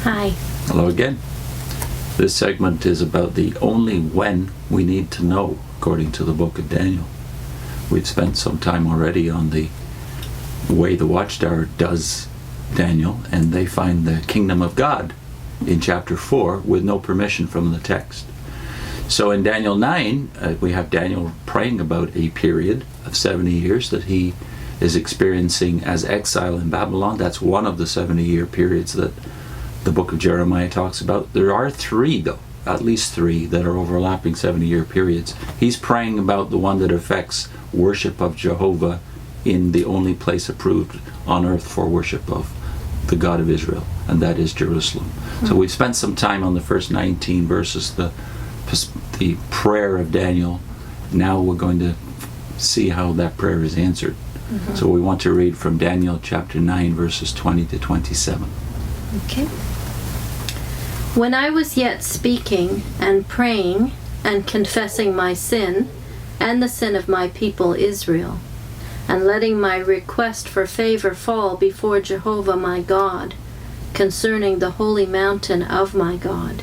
Hi. Hello again. This segment is about the only when we need to know, according to the book of Daniel. We've spent some time already on the way the Watchtower does Daniel, and they find the kingdom of God in chapter 4 with no permission from the text. So in Daniel 9, we have Daniel praying about a period of 70 years that he is experiencing as exile in Babylon. That's one of the 70-year periods that the book of Jeremiah talks about. There are three, though, at least three, that are overlapping 70-year periods. He's praying about the one that affects worship of Jehovah in the only place approved on earth for worship of the God of Israel, and that is Jerusalem. Mm-hmm. So we've spent some time on the first 19 verses, the prayer of Daniel. Now we're going to see how that prayer is answered. Mm-hmm. So we want to read from Daniel chapter 9 verses 20 to 27. Okay. When I was yet speaking and praying and confessing my sin and the sin of my people Israel, and letting my request for favor fall before Jehovah my God, concerning the holy mountain of my God.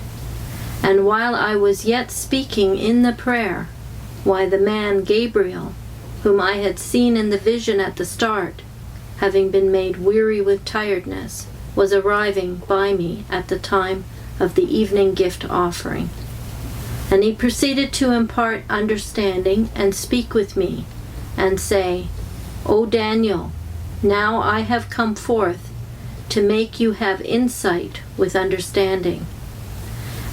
And while I was yet speaking in the prayer, why the man Gabriel, whom I had seen in the vision at the start, having been made weary with tiredness, was arriving by me at the time of the evening gift offering. And he proceeded to impart understanding and speak with me, and say, O Daniel, now I have come forth to make you have insight with understanding.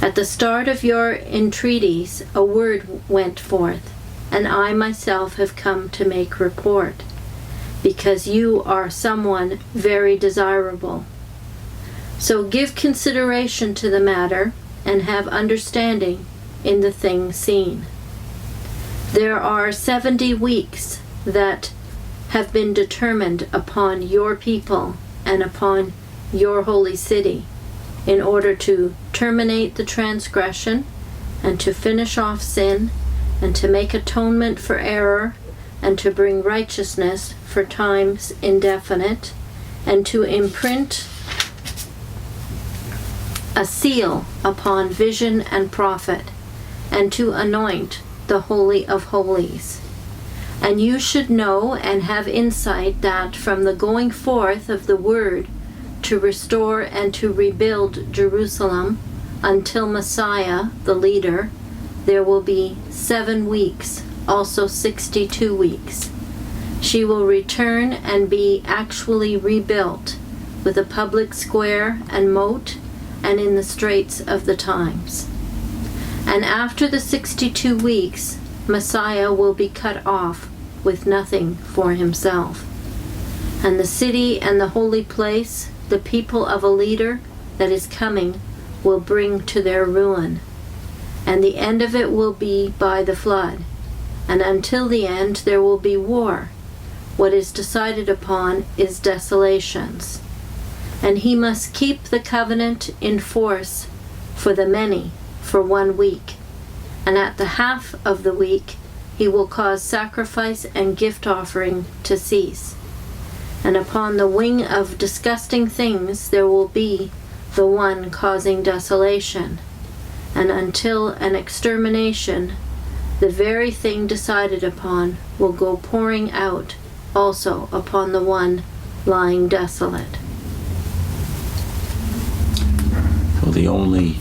At the start of your entreaties a word went forth, and I myself have come to make report, because you are someone very desirable. So give consideration to the matter, and have understanding in the thing seen. There are 70 weeks that have been determined upon your people and upon your holy city, in order to terminate the transgression, and to finish off sin, and to make atonement for error, and to bring righteousness for times indefinite, and to imprint a seal upon vision and prophet, and to anoint the Holy of Holies. And you should know and have insight that from the going forth of the word to restore and to rebuild Jerusalem until Messiah, the leader, there will be 7 weeks, also 62 weeks. She will return and be actually rebuilt with a public square and moat, and in the straits of the times. And after the 62 weeks, Messiah will be cut off with nothing for himself. And the city and the holy place, the people of a leader that is coming, will bring to their ruin. And the end of it will be by the flood. And until the end there will be war. What is decided upon is desolations. And he must keep the covenant in force for the many for 1 week. And at the half of the week he will cause sacrifice and gift offering to cease. And upon the wing of disgusting things there will be the one causing desolation. And until an extermination, the very thing decided upon will go pouring out also upon the one lying desolate. So the only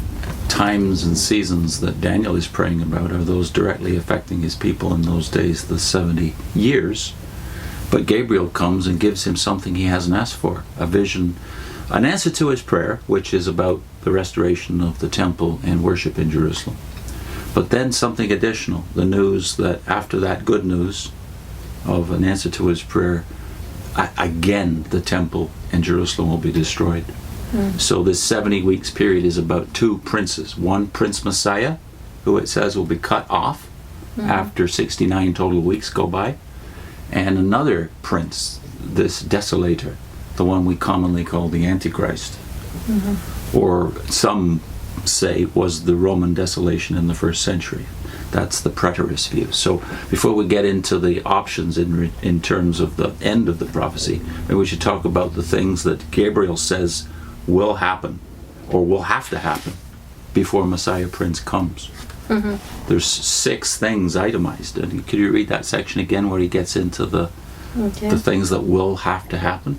times and seasons that Daniel is praying about are those directly affecting his people in those days, the 70 years. But Gabriel comes and gives him something he hasn't asked for, a vision, an answer to his prayer, which is about the restoration of the temple and worship in Jerusalem. But then something additional, the news that after that good news of an answer to his prayer, again the temple and Jerusalem will be destroyed. So this 70 weeks period is about 2 princes. One, Prince Messiah, who it says will be cut off after 69 total weeks go by. And another prince, this desolator, the one we commonly call the Antichrist. Or some say was the Roman desolation in the 1st century. That's the preterist view. So before we get into the options in terms of the end of the prophecy, maybe we should talk about the things that Gabriel says will happen or will have to happen before Messiah Prince comes. There's 6 things itemized. And could you read that section again where he gets into the things that will have to happen?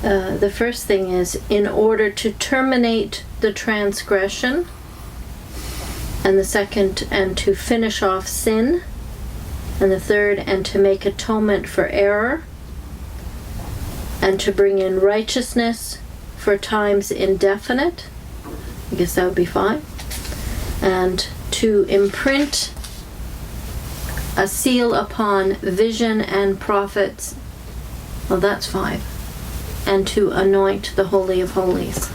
The first thing is, in order to terminate the transgression, and the second, and to finish off sin, and the third, and to make atonement for error, and to bring in righteousness for times indefinite. I guess that would be 5. And to imprint a seal upon vision and prophets. Well, that's 5. And to anoint the Holy of Holies.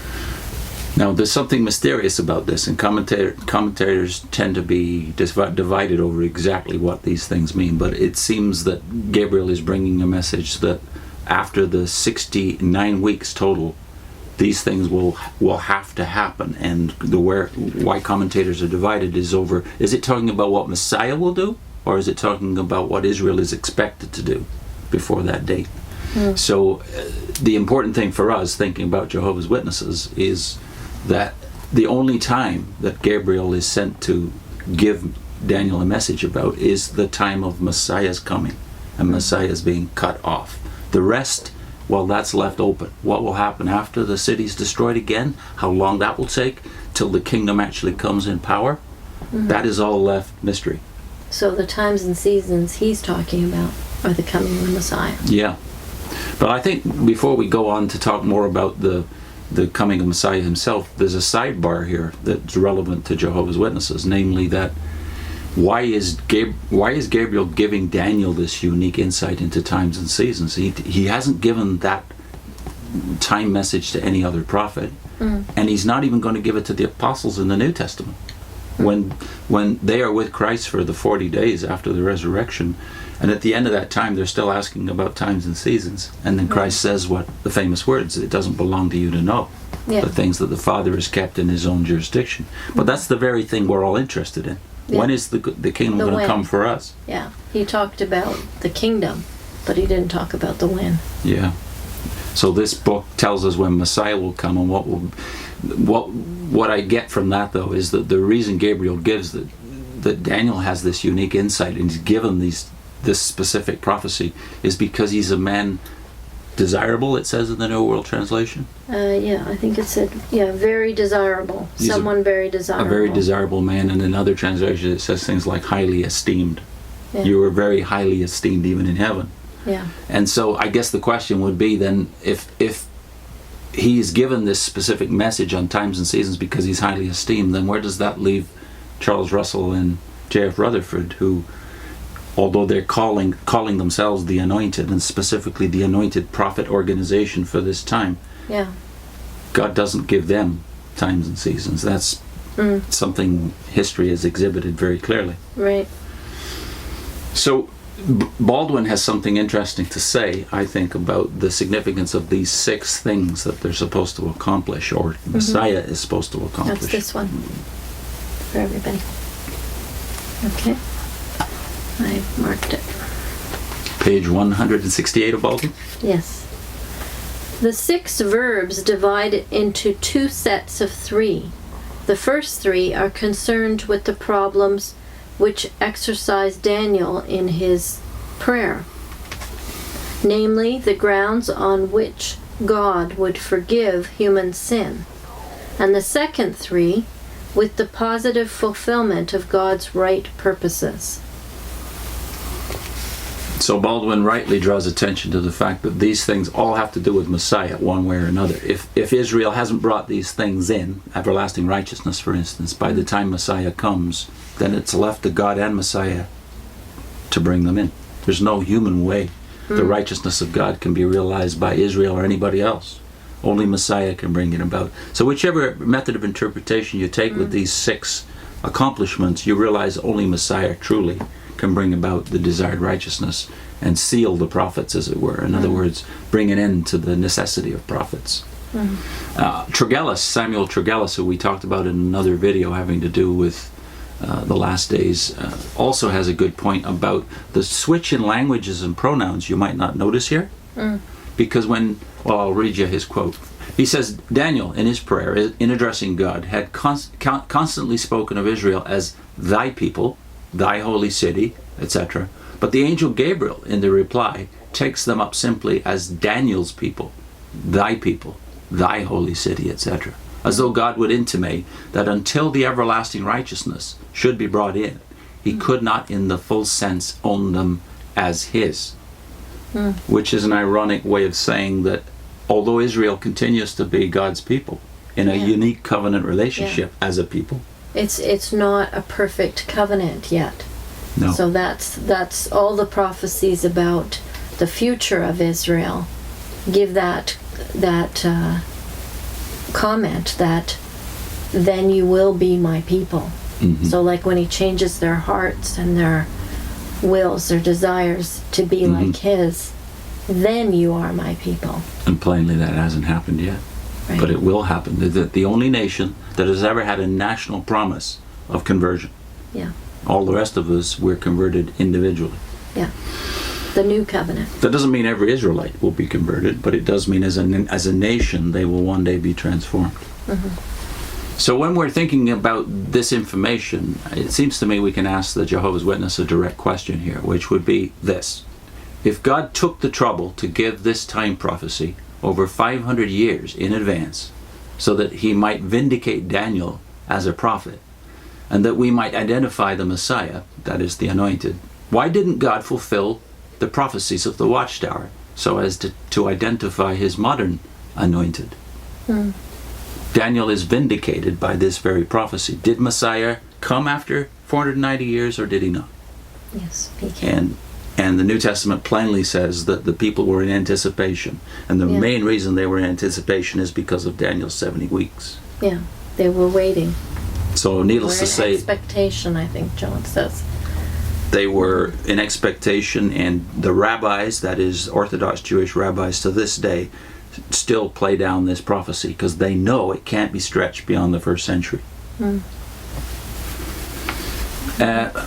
Now, there's something mysterious about this, and commentators tend to be divided over exactly what these things mean, but it seems that Gabriel is bringing a message that after the 69 weeks total, these things will have to happen. And why commentators are divided is over, is it talking about what Messiah will do, or is it talking about what Israel is expected to do before that date? So the important thing for us, thinking about Jehovah's Witnesses, is that the only time that Gabriel is sent to give Daniel a message about is the time of Messiah's coming and Messiah's being cut off. The rest, well, that's left open. What will happen after the city's destroyed again, how long that will take till the kingdom actually comes in power, that is all left mystery. So the times and seasons he's talking about are the coming of the Messiah. Yeah. But I think before we go on to talk more about the coming of Messiah himself, there's a sidebar here that's relevant to Jehovah's Witnesses, namely that why is Gabriel giving Daniel this unique insight into times and seasons? He hasn't given that time message to any other prophet, and he's not even going to give it to the apostles in the New Testament. When they are with Christ for the 40 days after the resurrection, and at the end of that time they're still asking about times and seasons, and then Christ says what the famous words, it doesn't belong to you to know the things that the Father has kept in his own jurisdiction. But that's the very thing we're all interested in. When is the kingdom going to come for us? Yeah, he talked about the kingdom, but he didn't talk about the when. Yeah. So this book tells us when Messiah will come, and what I get from that, though, is that the reason Gabriel gives that Daniel has this unique insight and he's given this specific prophecy is because he's a man desirable, it says in the New World Translation. Yeah, I think it said, very desirable. He's Someone very desirable. A very desirable man, and in other translations it says things like highly esteemed. Yeah. You were very highly esteemed even in heaven. Yeah. And so I guess the question would be then, if he's given this specific message on times and seasons because he's highly esteemed, then where does that leave Charles Russell and J.F. Rutherford, who, although they're calling themselves the Anointed, and specifically the Anointed Prophet Organization for this time, God doesn't give them times and seasons. That's something history has exhibited very clearly. Right. So Baldwin has something interesting to say, I think, about the significance of these 6 things that they're supposed to accomplish, or Messiah is supposed to accomplish. That's this one for everybody. Okay. I marked it. Page 168 of Baldwin? Yes. The 6 verbs divide into 2 sets of 3. The first 3 are concerned with the problems which exercised Daniel in his prayer, namely the grounds on which God would forgive human sin, and the second 3 with the positive fulfillment of God's right purposes. So Baldwin rightly draws attention to the fact that these things all have to do with Messiah one way or another. If Israel hasn't brought these things in, everlasting righteousness for instance, by the time Messiah comes, then it's left to God and Messiah to bring them in. There's no human way the righteousness of God can be realized by Israel or anybody else. Only Messiah can bring it about. So whichever method of interpretation you take with these 6 accomplishments, you realize only Messiah truly can bring about the desired righteousness and seal the prophets, as it were. In other words, bring an end to the necessity of prophets. Tregelles, Samuel Tregelles, who we talked about in another video having to do with the last days, also has a good point about the switch in languages and pronouns you might not notice here. Because I'll read you his quote. He says, Daniel, in his prayer, in addressing God, had constantly spoken of Israel as thy people, thy holy city, etc. But the angel Gabriel, in the reply, takes them up simply as Daniel's people, thy holy city, etc. As though God would intimate that until the everlasting righteousness should be brought in, he could not in the full sense own them as his. Which is an ironic way of saying that although Israel continues to be God's people in a unique covenant relationship as a people, it's not a perfect covenant yet. No. So that's all the prophecies about the future of Israel give that comment that then you will be my people. So like when he changes their hearts and their wills, their desires to be like his, then you are my people. And plainly that hasn't happened yet. Right. But it will happen. The only nation that has ever had a national promise of conversion. Yeah. All the rest of us, we're converted individually. Yeah. The new covenant. That doesn't mean every Israelite will be converted, but it does mean as a nation they will one day be transformed. So when we're thinking about this information, it seems to me we can ask the Jehovah's Witness a direct question here, which would be this. If God took the trouble to give this time prophecy over 500 years in advance so that he might vindicate Daniel as a prophet and that we might identify the Messiah, that is the anointed, why didn't God fulfill the prophecies of the Watchtower so as to identify his modern anointed? Daniel is vindicated by this very prophecy. Did Messiah come after 490 years or did he not? Yes, he came. And the New Testament plainly says that the people were in anticipation. And the main reason they were in anticipation is because of Daniel's 70 weeks. Yeah, they were waiting. So needless to say, expectation, I think John says. They were in expectation, and the rabbis, that is Orthodox Jewish rabbis to this day, still play down this prophecy because they know it can't be stretched beyond the first century.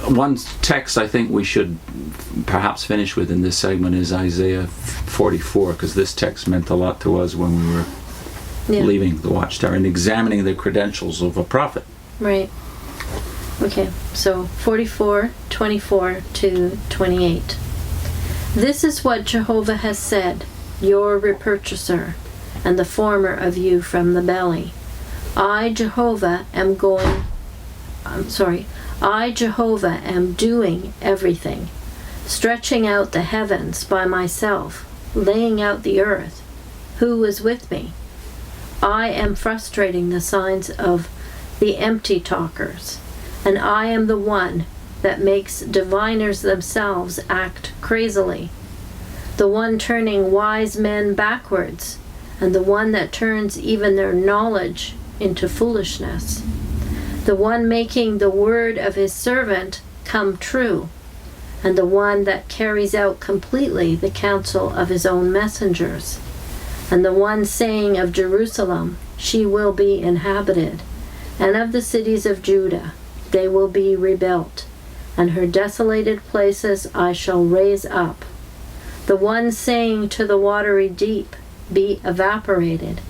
One text I think we should perhaps finish with in this segment is Isaiah 44, because this text meant a lot to us when we were leaving the Watchtower and examining the credentials of a prophet. Right. Okay, so 44:24 to 28. This is what Jehovah has said, your repurchaser, and the former of you from the belly. I, Jehovah, am doing everything, stretching out the heavens by myself, laying out the earth. Who is with me? I am frustrating the signs of the empty talkers, and I am the one that makes diviners themselves act crazily, the one turning wise men backwards, and the one that turns even their knowledge into foolishness, the one making the word of his servant come true, and the one that carries out completely the counsel of his own messengers, and the one saying of Jerusalem, she will be inhabited, and of the cities of Judah, they will be rebuilt, and her desolated places I shall raise up. The one saying to the watery deep, be evaporated,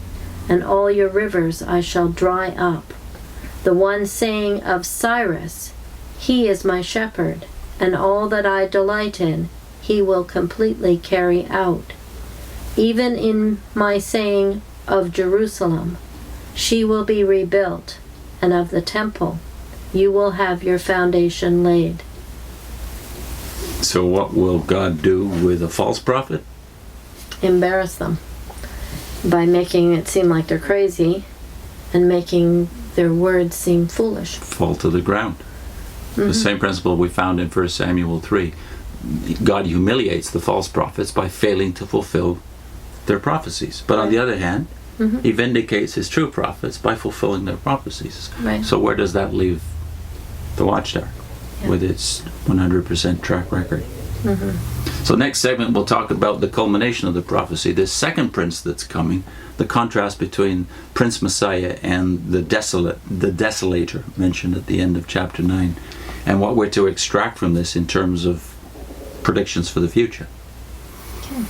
and all your rivers I shall dry up. The one saying of Cyrus, he is my shepherd, and all that I delight in, he will completely carry out. Even in my saying of Jerusalem, she will be rebuilt, and of the temple, you will have your foundation laid. So what will God do with a false prophet? Embarrass them by making it seem like they're crazy and making their words seem foolish. Fall to the ground. The same principle we found in 1 Samuel 3. God humiliates the false prophets by failing to fulfill their prophecies. But on the other hand, he vindicates his true prophets by fulfilling their prophecies. Right. So where does that leave the Watchtower with its 100% track record? So next segment we'll talk about the culmination of the prophecy, this second prince that's coming, the contrast between Prince Messiah and the desolator mentioned at the end of chapter 9, and what we're to extract from this in terms of predictions for the future. Okay.